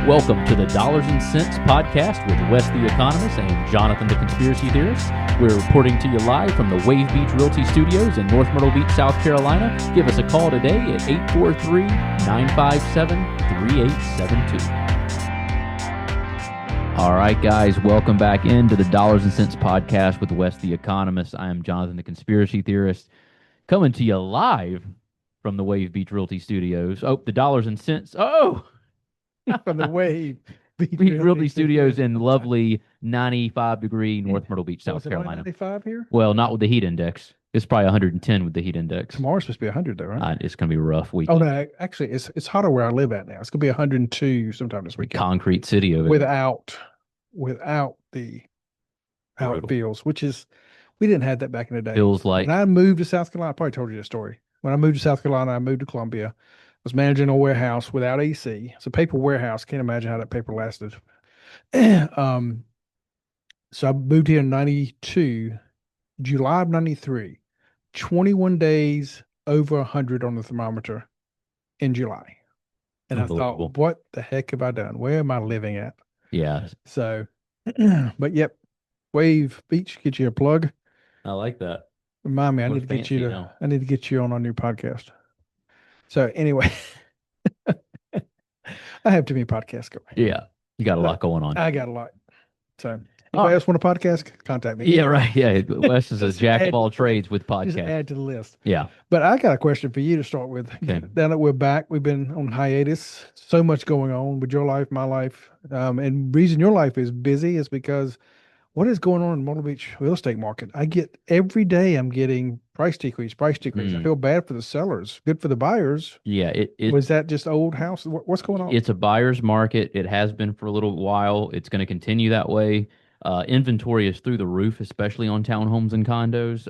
Welcome to the Dollars and Cents podcast with Wes the Economist and Jonathan the Conspiracy Theorist. We're reporting to you live from the Wave Beach Realty Studios in North Myrtle Beach, South Carolina. Give us a call today at 843-957-3872. All right, guys, welcome back into the Dollars and Cents podcast with Wes the Economist. I am Jonathan the Conspiracy Theorist, coming to you live from the Wave Beach Realty Studios. Oh, the Dollars and Cents. Oh! From the Wave Beach Realty Studios in lovely 95-degree North Myrtle Beach, South Carolina. 95 here? Well, not with the heat index. It's probably 110 with the heat index. Tomorrow's supposed to be 100 though, right? It's going to be a rough week. Oh no, actually, it's hotter where I live at now. It's going to be 102 sometime this weekend. Concrete city over without the how it feels, which is we didn't have that back in the day. Feels like when I moved to South Carolina. I probably told you this story. When I moved to South Carolina, I moved to Columbia. Was managing a warehouse without AC. It's a paper warehouse. Can't imagine how that paper lasted. So I moved here in 92, July of 93, 21 days over 100 on the thermometer in July. And I thought, what the heck have I done? Where am I living at? Yeah. So, but yep, Wave Beach, get you a plug. I like that. Remind me, I need to get you on our new podcast. So anyway, I have too many podcasts going. Yeah, you got a lot going on. I got a lot. So anybody else want a podcast? Contact me. Yeah, right. Yeah, Wes is a jack of all trades with podcasts. Just add to the list. Yeah. But I got a question for you to start with. Okay. Now that we're back, we've been on hiatus. So much going on with your life, my life. And reason your life is busy is because what is going on in Myrtle Beach real estate market? Every day I'm getting price decrease. I feel bad for the sellers, good for the buyers. Yeah. Was that just old house? What's going on? It's a buyer's market. It has been for a little while. It's going to continue that way. Inventory is through the roof, especially on townhomes and condos.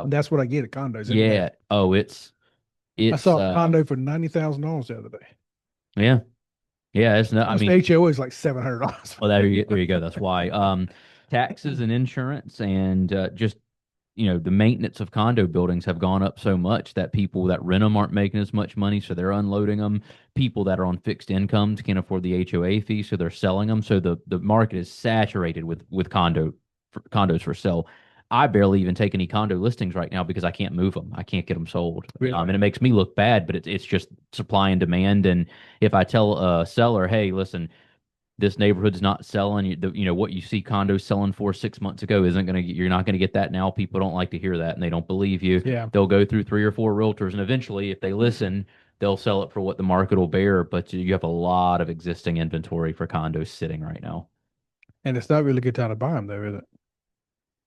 That's what I get at condos. Yeah. Oh, it's. I saw a condo for $90,000 the other day. Yeah. Yeah. It's not. The HOA is like $700. Well, there you go. That's why. Taxes and insurance and just the maintenance of condo buildings have gone up so much that people that rent them aren't making as much money, so they're unloading them. People that are on fixed incomes can't afford the HOA fee, so they're selling them. So the market is saturated with condos for sale. I barely even take any condo listings right now because I can't move them. I can't get them sold. Really? And it makes me look bad, but it's just supply and demand. And if I tell a seller, hey, listen, this neighborhood's not selling, what you see condos selling for 6 months ago you're not going to get that now. People don't like to hear that and they don't believe you. Yeah. They'll go through 3 or 4 realtors and eventually if they listen, they'll sell it for what the market will bear. But you have a lot of existing inventory for condos sitting right now. And it's not really a good time to buy them though, is it?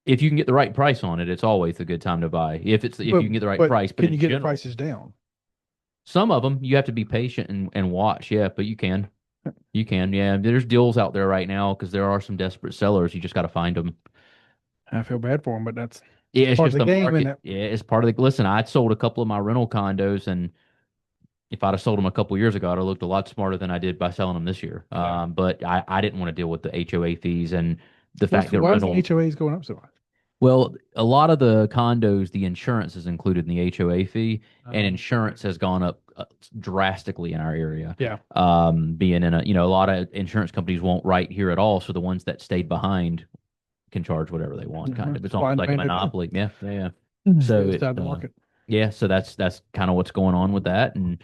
If you can get the right price on it, it's always a good time to buy. If you can get the right price. But can you get the prices down? Some of them, you have to be patient and watch. Yeah, but you can. You can, yeah. There's deals out there right now because there are some desperate sellers. You just got to find them. I feel bad for them, but that's it's part just of the game, market. isn't it? Yeah, it's part of the. Listen, I'd sold a couple of my rental condos, and if I'd have sold them a couple of years ago, I'd have looked a lot smarter than I did by selling them this year. Yeah. But I didn't want to deal with the HOA fees and the fact that why is the HOAs going up so much? Well, a lot of the condos, the insurance is included in the HOA fee, and insurance has gone up drastically in our area. Yeah. Being in a lot of insurance companies won't write here at all, so the ones that stayed behind can charge whatever they want. Kind of, it's almost like a monopoly. Yeah. So it's out of the market. Yeah, so that's kind of what's going on with that, and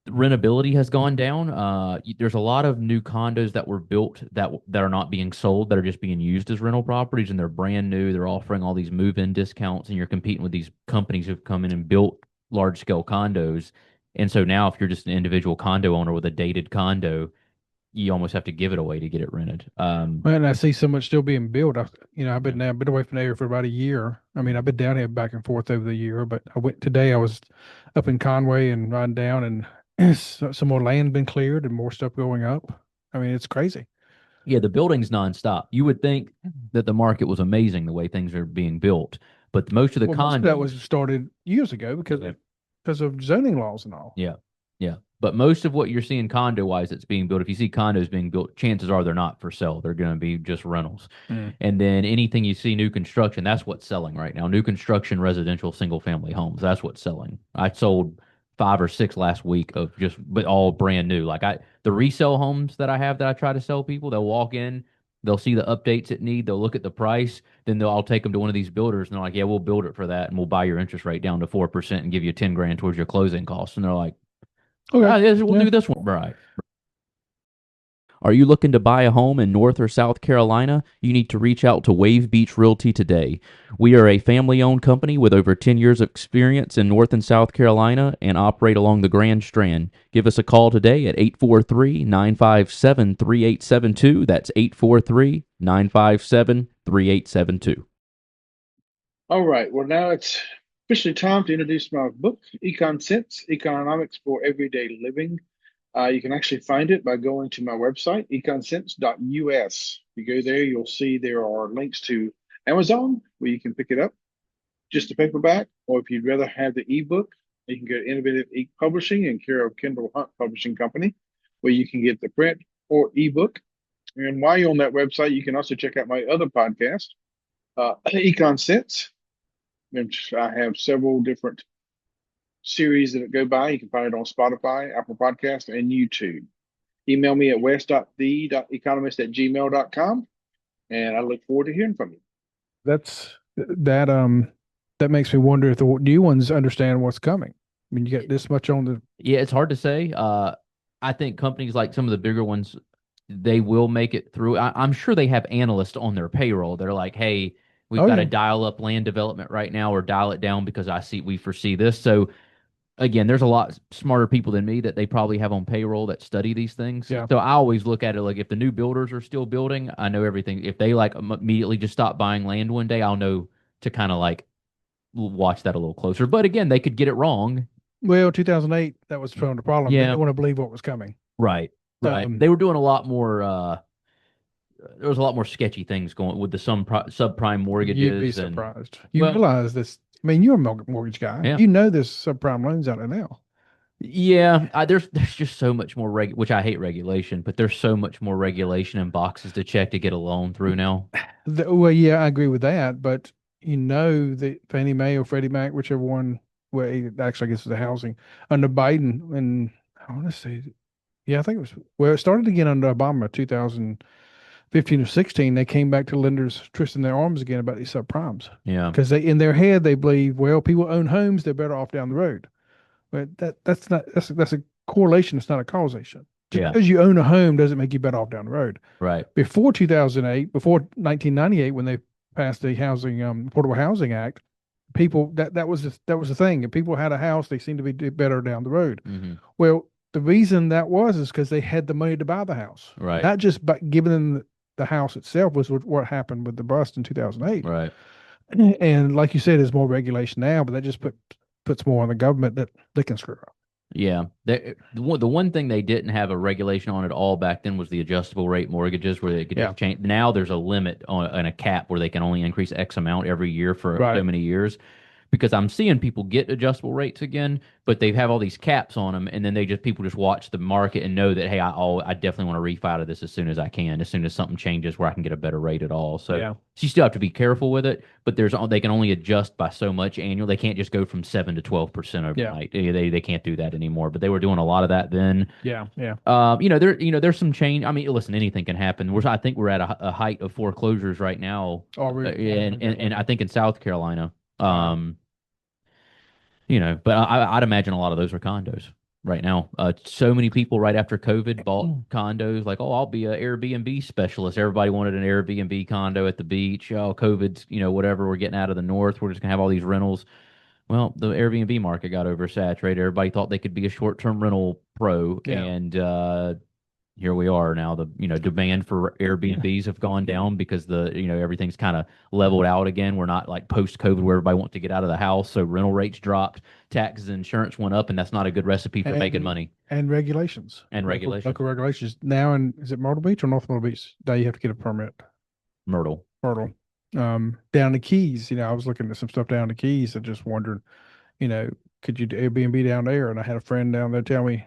rentability has gone down. There's a lot of new condos that were built that are not being sold, that are just being used as rental properties, and they're brand new. They're offering all these move-in discounts, and you're competing with these companies who've come in and built large-scale condos. And so now, if you're just an individual condo owner with a dated condo, you almost have to give it away to get it rented. And I see so much still being built. I've been away from the area for about a year. I mean, I've been down here back and forth over the year, but I was up in Conway and riding down, and some more land been cleared and more stuff going up. I mean, it's crazy. Yeah, the building's nonstop. You would think that the market was amazing the way things are being built, but most of the most of that was started years ago because of zoning laws and all. Yeah. But most of what you're seeing condo-wise that's being built, if you see condos being built, chances are they're not for sale. They're going to be just rentals. And then anything you see new construction, that's what's selling right now. New construction, residential, single-family homes, that's what's selling. I sold five or six last week of just, but all brand new. The resale homes that I have that I try to sell people, they'll walk in, they'll see the updates it need, they'll look at the price, then I'll take them to one of these builders and they're like, yeah, we'll build it for that and we'll buy your interest rate down to 4% and give you 10 grand towards your closing costs. And they're like, Okay. ah, yes, we'll Yeah. do this one. Right. Are you looking to buy a home in North or South Carolina? You need to reach out to Wave Beach Realty today. We are a family owned company with over 10 years of experience in North and South Carolina and operate along the Grand Strand. Give us a call today at 843 957 3872. That's 843 957 3872. All right. Well, now it's officially time to introduce my book, Econ Sense, Economics for Everyday Living. You can actually find it by going to my website, econsense.us. If you go there, you'll see there are links to Amazon where you can pick it up, just a paperback, or if you'd rather have the ebook, you can go to Innovative Ink Publishing in care of Kendall Hunt Publishing Company, where you can get the print or ebook. And while you're on that website, you can also check out my other podcast, Econ Sense. Which I have several different series that go by. You can find it on Spotify, Apple Podcast, and YouTube. Email me at west.the.economist@gmail.com, and I look forward to hearing from you. That makes me wonder if the new ones understand what's coming. I mean, you get this much on the. Yeah, it's hard to say. I think companies like some of the bigger ones, they will make it through. I'm sure they have analysts on their payroll. They're like, hey, we've Oh got to yeah, dial up land development right now or dial it down because we foresee this. So again, there's a lot smarter people than me that they probably have on payroll that study these things. yeah. So I always look at it like if the new builders are still building, I know everything. If they like immediately just stop buying land one day, I'll know to kind of like watch that a little closer. But again, they could get it wrong. Well, 2008, that was from the problem. They Yeah, didn't want to believe what was coming. right, right. Um, They were doing a lot more. There was a lot more sketchy things going with the subprime you'd be mortgages and surprised. You well, realize this. I mean, you're a mortgage guy. yeah, You know there's subprime loans out there now. yeah. There's just so much more which I hate regulation, but there's so much more regulation and boxes to check to get a loan through now. Well, yeah, I agree with that. But you know that Fannie Mae or Freddie Mac, whichever one, well, actually, I guess it's the housing under Biden, and I want to say, yeah, I think it was. Well, it started again under Obama, 2015 or 16. They came back to lenders twisting their arms again about these subprimes Yeah, because they, in their head, they believe, well, people own homes, they're better off down the road. But that's not that's a correlation. It's not a causation. Just yeah, because you own a home doesn't make you better off down the road. right. Before 2008, before 1998, when they passed the housing Affordable Housing Act, people that was the thing. If people had a house, they seemed to be better down the road. Hmm. Well, the reason that was is because they had the money to buy the house, Right, not just by giving them the house itself. Was what happened with the bust in 2008. right. And like you said, there's more regulation now, but that just puts more on the government that they can screw up. Yeah. The one thing they didn't have a regulation on at all back then was the adjustable rate mortgages where they could Yeah, just change. Now there's a limit on and a cap where they can only increase X amount every year for so right. many years. Because I'm seeing people get adjustable rates again, but they have all these caps on them, and then people just watch the market and know that hey, I definitely want to refi out of this as soon as I can, as soon as something changes where I can get a better rate at all. So Yeah, you still have to be careful with it, but they can only adjust by so much annual. They can't just go from 7 to 12% yeah, overnight. They can't do that anymore. But they were doing a lot of that then. yeah, yeah. There's some change. I mean, listen, anything can happen. I think we're at a height of foreclosures right now, Are we? and I think in South Carolina. Wow. But I'd imagine a lot of those are condos right now. So many people right after COVID bought condos. Like, oh, I'll be an Airbnb specialist. Everybody wanted an Airbnb condo at the beach. Oh, COVID's, whatever. We're getting out of the north. We're just gonna have all these rentals. Well, the Airbnb market got oversaturated. Everybody thought they could be a short-term rental pro, Yeah. and here we are now. The demand for Airbnbs have gone down because everything's kind of leveled out again. We're not like post COVID where everybody wants to get out of the house, so rental rates dropped, taxes and insurance went up, and that's not a good recipe for making money. And regulations. And regulations. Local regulations. Now, is it Myrtle Beach or North Myrtle Beach? Now you have to get a permit. Myrtle. Myrtle. Down the Keys, I was looking at some stuff down the Keys and just wondering, could you do Airbnb down there? And I had a friend down there tell me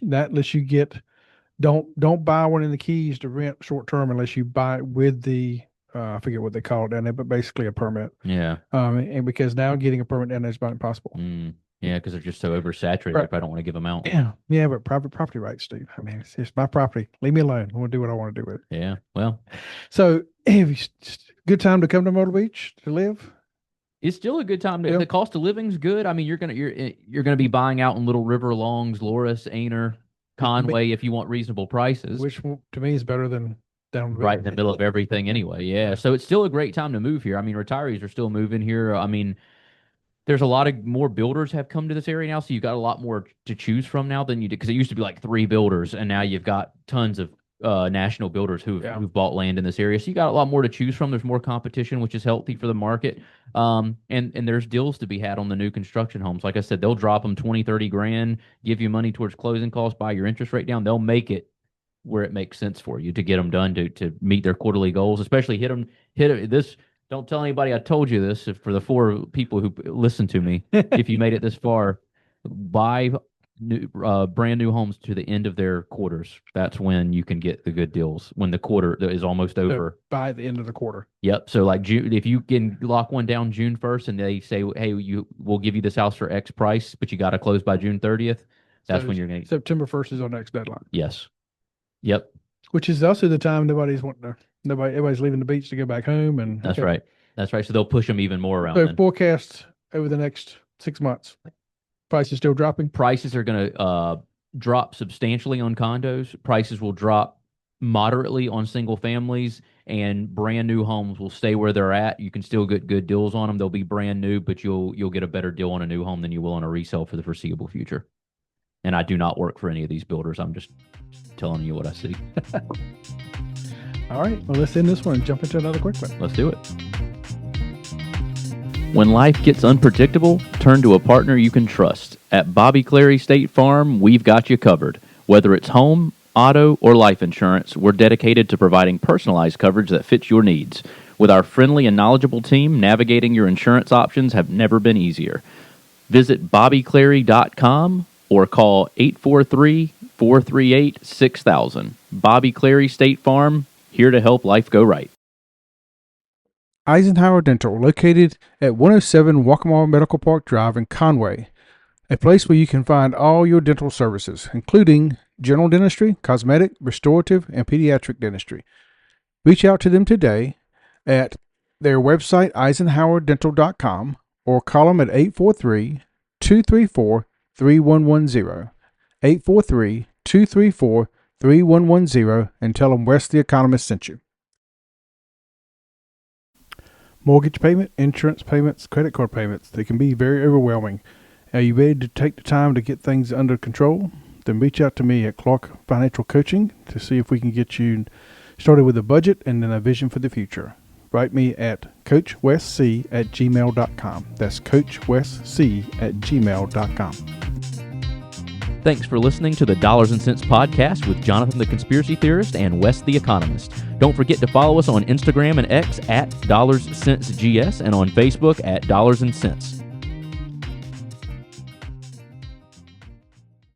that unless you don't buy one in the Keys to rent short term unless you buy it with the I forget what they call it down there, but basically a permit. Yeah. And because now getting a permit down there is about impossible. Mm. Yeah, because they're just so oversaturated. Right. If I don't want to give them out. Yeah, yeah, but private property rights, Steve. I mean, it's my property. Leave me alone. I want to do what I want to do with it. Yeah. Well, So, have you good time to come to Myrtle Beach to live? it's still a good time. Yeah. The cost of living's good. I mean, you're gonna be buying out in Little River, Longs, Loris, Aner, Conway if you want reasonable prices. Which to me is better than down the Right in the middle of everything anyway. Yeah. So it's still a great time to move here. I mean, retirees are still moving here. I mean, there's a lot of more builders have come to this area now, so you've got a lot more to choose from now than you did because it used to be like 3 builders, and now you've got tons of national builders who've bought land in this area. So you got a lot more to choose from. There's more competition, which is healthy for the market. And there's deals to be had on the new construction homes. Like I said, they'll drop them 20, 30 grand, give you money towards closing costs, buy your interest rate down. They'll make it where it makes sense for you to get them done to meet their quarterly goals, especially hit this. Don't tell anybody I told you this. If for the 4 people who listen to me, if you made it this far, buy brand new homes to the end of their quarters. That's when you can get the good deals. When the quarter is almost over. By the end of the quarter. Yep. So like June, if you can lock one down June 1st, and they say, hey, we'll give you this house for X price, but you got to close by June 30th. That's when you're going to. September 1st is our next deadline. Yes. Yep. Which is also the time everybody's leaving the beach to go back home, and That's right. That's right. So they'll push them even more around. So then. forecast over the next 6 months, prices still dropping. Prices are going to drop substantially on condos. Prices will drop moderately on single families, and brand new homes will stay where they're at. You can still get good deals on them. They'll be brand new, but you'll get a better deal on a new home than you will on a resale for the foreseeable future. And I do not work for any of these builders. I'm just telling you what I see. All right. Well, let's end this one and jump into another quick one. Let's do it. When life gets unpredictable, turn to a partner you can trust. At Bobby Clary State Farm, we've got you covered. Whether it's home, auto, or life insurance, we're dedicated to providing personalized coverage that fits your needs. With our friendly and knowledgeable team, navigating your insurance options have never been easier. Visit bobbyclary.com or call 843-438-6000. Bobby Clary State Farm, here to help life go right. Eisenhower Dental, located at 107 Waccamaw Medical Park Drive in Conway, a place where you can find all your dental services, including general dentistry, cosmetic, restorative, and pediatric dentistry. Reach out to them today at their website, eisenhowerdental.com, or call them at 843-234-3110, 843-234-3110, and tell them Wes the Economist sent you. Mortgage payment, insurance payments, credit card payments, they can be very overwhelming. Are you ready to take the time to get things under control? Then reach out to me at Clark Financial Coaching to see if we can get you started with a budget and then a vision for the future. Write me at coachwesc@gmail.com. That's coachwesc@gmail.com. Thanks for listening to the Dollars and Cents podcast with Jonathan the Conspiracy Theorist and Wes the Economist. Don't forget to follow us on Instagram and X at DollarsCentsGS and on Facebook at Dollars and Cents.